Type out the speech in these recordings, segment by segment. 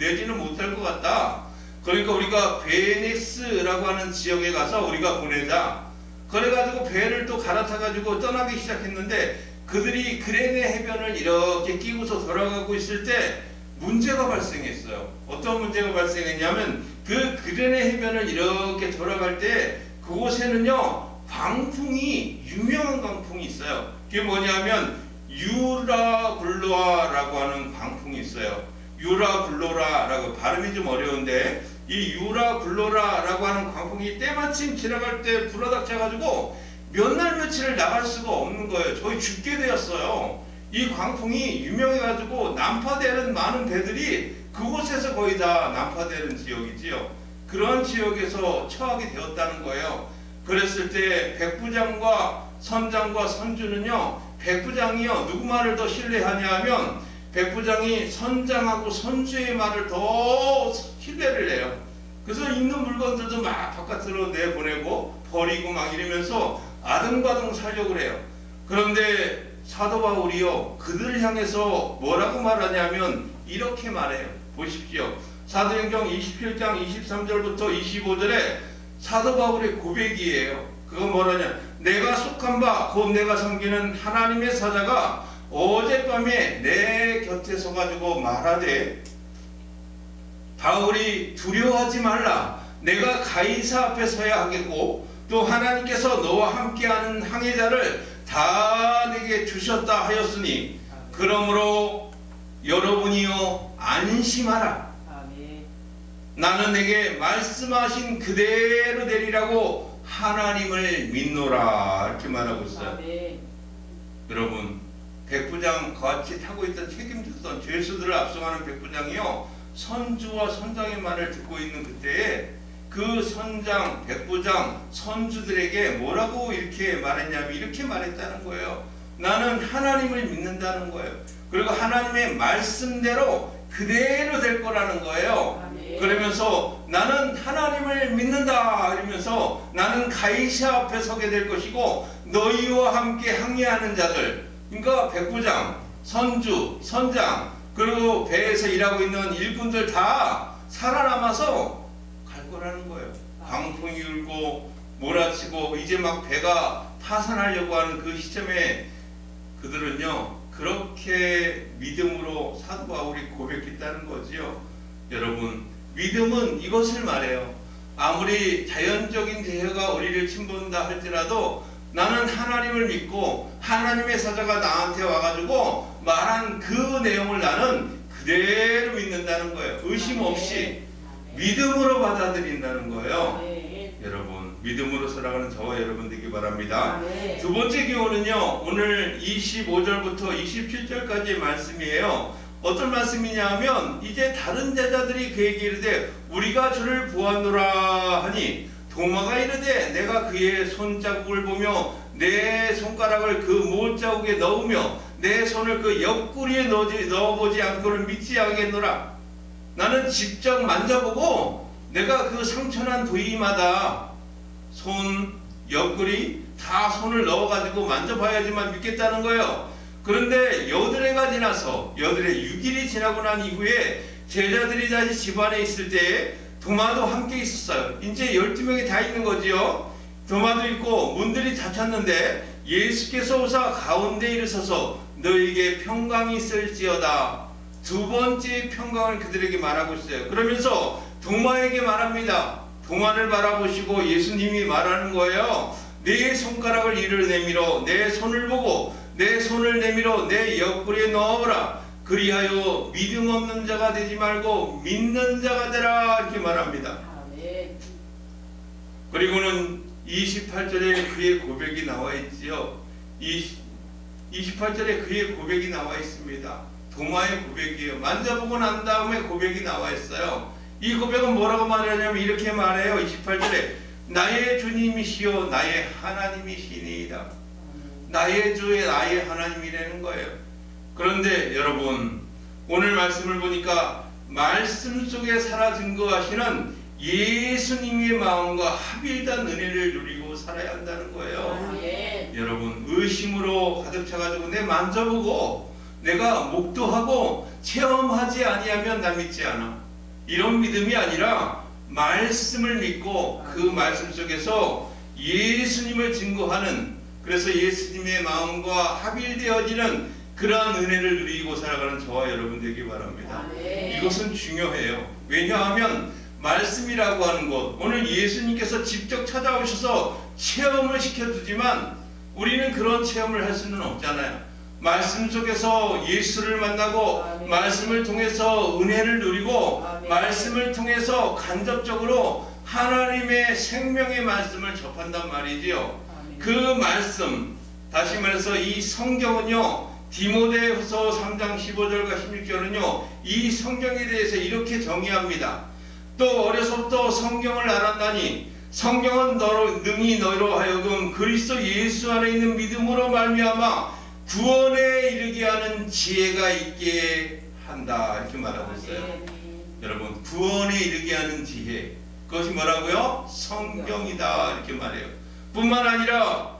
내지는 못할 것 같다. 그러니까 우리가 베네스라고 하는 지역에 가서 우리가 보내자. 그래가지고 배를 또 갈아타가지고 떠나기 시작했는데 그들이 그레네 해변을 이렇게 끼고서 돌아가고 있을 때 문제가 발생했어요. 어떤 문제가 발생했냐면 그 그레네 해변을 이렇게 돌아갈 때 그곳에는요 광풍이 유명한 광풍이 있어요. 그게 뭐냐면 유라굴로아라고 하는 광풍이 있어요. 유라굴로라라고 발음이 좀 어려운데 이 유라굴로라라고 하는 광풍이 때마침 지나갈 때 불어닥쳐가지고 몇 날 며칠을 나갈 수가 없는 거예요. 거의 죽게 되었어요. 이 광풍이 유명해가지고 난파되는 많은 배들이 그곳에서 거의 다 난파되는 지역이지요. 그런 지역에서 처하게 되었다는 거예요. 그랬을 때 백부장과 선장과 선주는요, 백부장이요 누구 말을 더 신뢰하냐 하면 백부장이 선장하고 선주의 말을 더 신뢰를 해요. 그래서 있는 물건들도 막 바깥으로 내보내고 버리고 막 이러면서 아등바등 살려고 그래요. 그런데 사도 바울이요 그들을 향해서 뭐라고 말하냐면 이렇게 말해요. 보십시오. 사도행전 27장 23절부터 25절에 사도 바울의 고백이에요. 그거 뭐라냐, 내가 속한 바 곧 내가 섬기는 하나님의 사자가 어젯밤에 내 곁에 서가지고 말하되 바울이 두려워하지 말라. 내가 가이사 앞에 서야 하겠고 또 하나님께서 너와 함께하는 항해자를 다 내게 주셨다 하였으니 그러므로 여러분이요 안심하라. 나는 내게 말씀하신 그대로 되리라고 하나님을 믿노라. 이렇게 말하고 있어요. 여러분 백부장 같이 타고 있던 책임졌던 죄수들을 압송하는 백부장이요 선주와 선장의 말을 듣고 있는 그때에 그 선장, 백부장, 선주들에게 뭐라고 이렇게 말했냐면 이렇게 말했다는 거예요. 나는 하나님을 믿는다는 거예요. 그리고 하나님의 말씀대로 그대로 될 거라는 거예요. 그러면서 나는 하나님을 믿는다 이러면서 나는 가이사 앞에 서게 될 것이고 너희와 함께 항해하는 자들, 그러니까 백부장, 선주, 선장, 그리고 배에서 일하고 있는 일꾼들 다 살아남아서 갈 거라는 거예요. 광풍이 울고 몰아치고 이제 막 배가 파산하려고 하는 그 시점에 그들은요 그렇게 믿음으로 사도 바울이 고백했다는 거지요. 여러분 믿음은 이것을 말해요. 아무리 자연적인 재해가 우리를 침범한다 할지라도 나는 하나님을 믿고 하나님의 사자가 나한테 와가지고 말한 그 내용을 나는 그대로 믿는다는 거예요. 의심 없이 믿음으로 받아들인다는 거예요. 여러분 믿음으로 살아가는 저와 여러분 되기 바랍니다. 두 번째 교훈은요 오늘 25절부터 27절까지의 말씀이에요. 어떤 말씀이냐 하면 이제 다른 제자들이 그에게 이르되 우리가 주를 보았노라 하니 도마가 이르되 내가 그의 손자국을 보며 내 손가락을 그 못자국에 넣으며 내 손을 그 옆구리에 넣어보지 않고는 믿지 않겠노라. 나는 직접 만져보고 내가 그 상처난 부위마다 손, 옆구리 다 손을 넣어가지고 만져봐야지만 믿겠다는 거예요. 그런데 여드레가 지나서 여드레 6일이 지나고 난 이후에 제자들이 다시 집안에 있을 때 도마도 함께 있었어요. 이제 12명이 다 있는 거지요. 도마도 있고 문들이 닫혔는데 예수께서 오사 가운데 일으서서 너에게 평강이 있을지어다. 두 번째 평강을 그들에게 말하고 있어요. 그러면서 도마에게 말합니다. 도마를 바라보시고 예수님이 말하는 거예요. 내 손가락을 이를 내밀어 내 손을 보고 내 손을 내밀어 내 옆구리에 넣어보라. 그리하여 믿음 없는 자가 되지 말고 믿는 자가 되라. 이렇게 말합니다. 그리고는 28절에 그의 고백이 나와 있지요. 28절에 그의 고백이 나와 있습니다. 도마의 고백이에요. 만져보고 난 다음에 고백이 나와 있어요. 이 고백은 뭐라고 말하냐면 이렇게 말해요. 28절에 나의 주님이시여 나의 하나님이시니이다. 나의 주의 나의 하나님이라는 거예요. 그런데 여러분 오늘 말씀을 보니까 말씀 속에 살아 증거하시는 예수님의 마음과 합일단 은혜를 누리고 살아야 한다는 거예요. 여러분 의심으로 가득 차가지고 내 만져보고 내가 목도하고 체험하지 아니하면 나 믿지 않아. 이런 믿음이 아니라 말씀을 믿고 그 말씀 속에서 예수님을 증거하는, 그래서 예수님의 마음과 합일되어지는 그러한 은혜를 누리고 살아가는 저와 여러분 되기 바랍니다. 이것은 중요해요. 왜냐하면 말씀이라고 하는 것, 오늘 예수님께서 직접 찾아오셔서 체험을 시켜주지만 우리는 그런 체험을 할 수는 없잖아요. 말씀 속에서 예수를 만나고 아멘. 말씀을 통해서 은혜를 누리고 아멘. 말씀을 통해서 간접적으로 하나님의 생명의 말씀을 접한단 말이지요. 그 말씀, 다시 말해서 이 성경은요, 디모데후서 3장 15절과 16절은요 이 성경에 대해서 이렇게 정의합니다. 또 어려서부터 성경을 알았나니 성경은 능히 너희로 하여금 그리스도 예수 안에 있는 믿음으로 말미암아 구원에 이르게 하는 지혜가 있게 한다, 이렇게 말하고 있어요. 여러분, 구원에 이르게 하는 지혜, 그것이 뭐라고요? 성경이다, 이렇게 말해요. 뿐만 아니라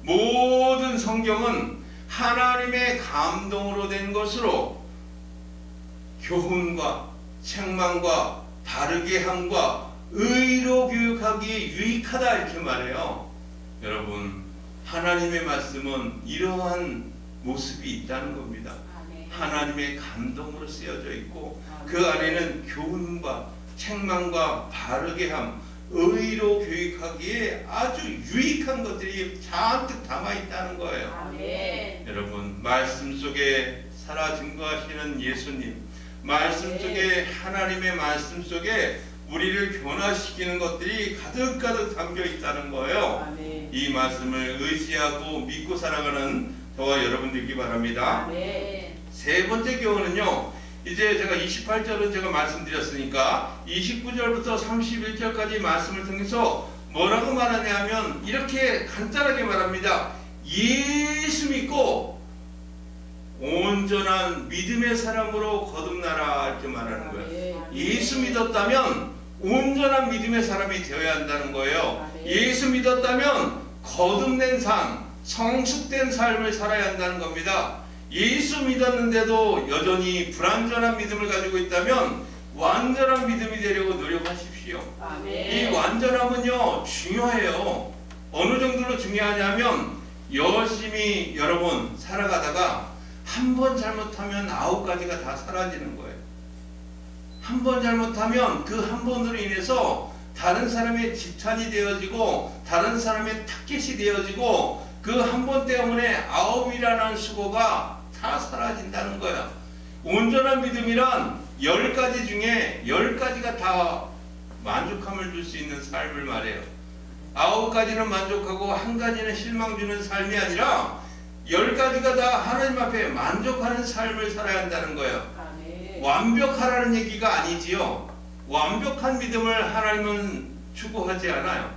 모든 성경은 하나님의 감동으로 된 것으로 교훈과 책망과 바르게 함과 의로 교육하기에 유익하다, 이렇게 말해요. 여러분, 하나님의 말씀은 이러한 모습이 있다는 겁니다. 하나님의 감동으로 쓰여져 있고 그 안에는 교훈과 책망과 바르게 함, 의로 교육하기에 아주 유익한 것들이 잔뜩 담아 있다는 거예요. 아멘. 여러분, 말씀 속에 살아 증거하시는 예수님, 말씀 속에 하나님의 말씀 속에 우리를 변화시키는 것들이 가득가득 담겨 있다는 거예요. 아멘. 이 말씀을 의지하고 믿고 살아가는 저와 여러분 되기 바랍니다. 아멘. 세 번째 교훈은요, 이제 제가 28절은 제가 말씀드렸으니까 29절부터 31절까지 말씀을 통해서 뭐라고 말하냐면 이렇게 간단하게 말합니다. 예수 믿고 온전한 믿음의 사람으로 거듭나라, 이렇게 말하는 거예요. 예수 믿었다면 온전한 믿음의 사람이 되어야 한다는 거예요. 예수 믿었다면 거듭낸 삶, 성숙된 삶을 살아야 한다는 겁니다. 예수 믿었는데도 여전히 불완전한 믿음을 가지고 있다면 완전한 믿음이 되려고 노력하십시오. 이 완전함은요 중요해요. 어느 정도로 중요하냐면 열심히 여러분 살아가다가 한 번 잘못하면 9가지가 다 사라지는 거예요. 한 번 잘못하면 그 한 번으로 인해서 다른 사람의 지탄이 되어지고 다른 사람의 타겟이 되어지고 그 한 번 때문에 9이라는 수고가 다 사라진다는 거야. 온전한 믿음이란 10가지 중에 10가지가 다 만족함을 줄 수 있는 삶을 말해요. 9가지는 만족하고 1가지는 실망 주는 삶이 아니라 10가지가 다 하나님 앞에 만족하는 삶을 살아야 한다는 거예요. 완벽하라는 얘기가 아니지요. 완벽한 믿음을 하나님은 추구하지 않아요.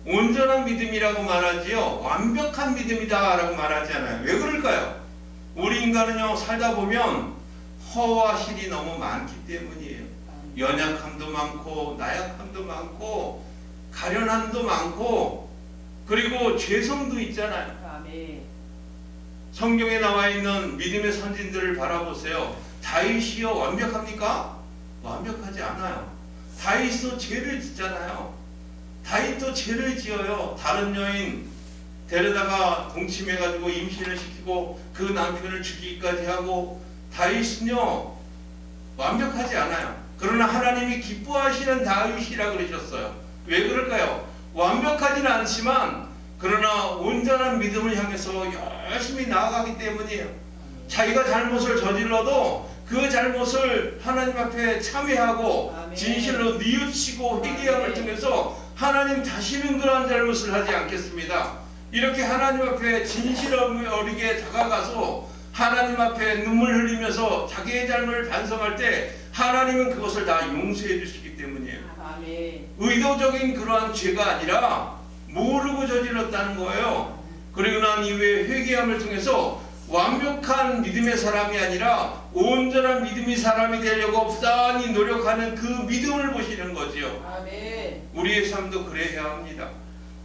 온전한 믿음이라고 말하지요. 완벽한 믿음이다 라고 말하지 않아요. 왜 그럴까요? 우리 인간은요 살다 보면 허와 실이 너무 많기 때문이에요. 연약함도 많고 나약함도 많고 가련함도 많고 그리고 죄성도 있잖아요. 성경에 나와 있는 믿음의 선진들을 바라보세요. 다윗이요 완벽합니까? 완벽하지 않아요. 다윗도 죄를 짓잖아요. 다윗도 죄를 지어요. 다른 여인 데려다가 동침해가지고 임신을 시키고 그 남편을 죽이기까지 하고 다윗은요 완벽하지 않아요. 그러나 하나님이 기뻐하시는 다윗이라 그러셨어요. 왜 그럴까요? 완벽하지는 않지만 그러나 온전한 믿음을 향해서 열심히 나아가기 때문이에요. 자기가 잘못을 저질러도 그 잘못을 하나님 앞에 참회하고 진실로 뉘우치고 회개함을 통해서 하나님 다시는 그러한 잘못을 하지 않겠습니다. 이렇게 하나님 앞에 진실 어리게 다가가서 하나님 앞에 눈물 흘리면서 자기의 잘못을 반성할 때 하나님은 그것을 다 용서해 주시기 때문이에요. 의도적인 그러한 죄가 아니라 모르고 저질렀다는 거예요. 그리고 난 이후에 회개함을 통해서 완벽한 믿음의 사람이 아니라 온전한 믿음의 사람이 되려고 부단히 노력하는 그 믿음을 보시는 거지요. 우리의 삶도 그래야 합니다.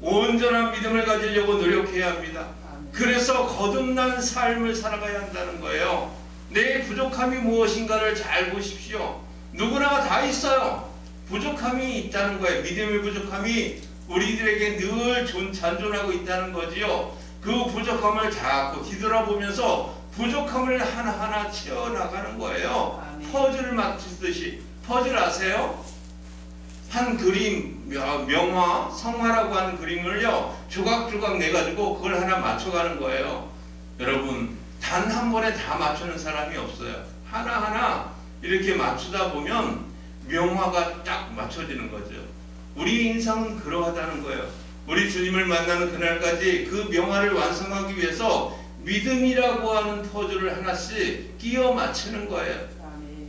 온전한 믿음을 가지려고 노력해야 합니다. 그래서 거듭난 삶을 살아가야 한다는 거예요. 내 부족함이 무엇인가를 잘 보십시오. 누구나 있어요. 부족함이 있다는 거예요. 믿음의 부족함이 우리들에게 늘 잔존하고 있다는 거지요. 그 부족함을 자꾸 뒤돌아보면서 부족함을 하나하나 채워나가는 거예요. 퍼즐을 맞추듯이. 퍼즐 아세요? 한 그림, 명화, 성화라고 하는 그림을요, 조각조각 내가지고 그걸 하나 맞춰가는 거예요. 여러분, 단 한 번에 다 맞추는 사람이 없어요. 하나하나 이렇게 맞추다 보면 명화가 딱 맞춰지는 거죠. 우리 인생은 그러하다는 거예요. 우리 주님을 만나는 그날까지 그 명화를 완성하기 위해서 믿음이라고 하는 퍼즐을 하나씩 끼워 맞추는 거예요.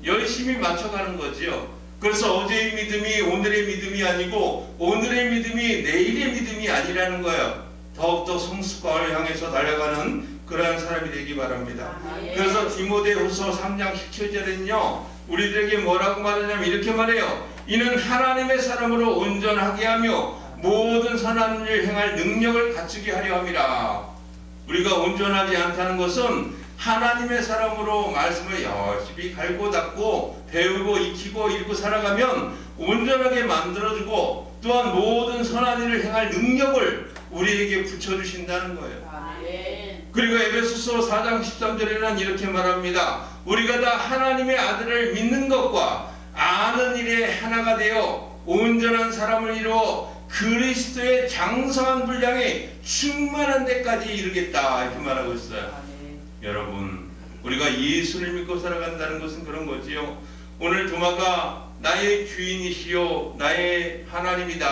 열심히 맞춰가는 거지요. 그래서 어제의 믿음이 오늘의 믿음이 아니고 오늘의 믿음이 내일의 믿음이 아니라는 거예요. 더욱더 성숙과를 향해서 달려가는 그러한 사람이 되기 바랍니다. 그래서 디모데후서 3장 17절에는요, 우리들에게 뭐라고 말하냐면 이렇게 말해요. 이는 하나님의 사람으로 온전하게 하며 모든 선한 일 행할 능력을 갖추게 하려 함이라. 우리가 온전하지 않다는 것은 하나님의 사람으로 말씀을 열심히 갈고 닦고 배우고 익히고 읽고 살아가면 온전하게 만들어주고 또한 모든 선한 일을 행할 능력을 우리에게 붙여주신다는 거예요. 그리고 에베소서 4장 13절에는 이렇게 말합니다. 우리가 다 하나님의 아들을 믿는 것과 아는 일에 하나가 되어 온전한 사람을 이루어 그리스도의 장성한 분량에 충만한 데까지 이르겠다, 이렇게 말하고 있어요. 여러분, 우리가 예수를 믿고 살아간다는 것은 그런 거지요. 오늘 도마가 나의 주인이시요 나의 하나님이다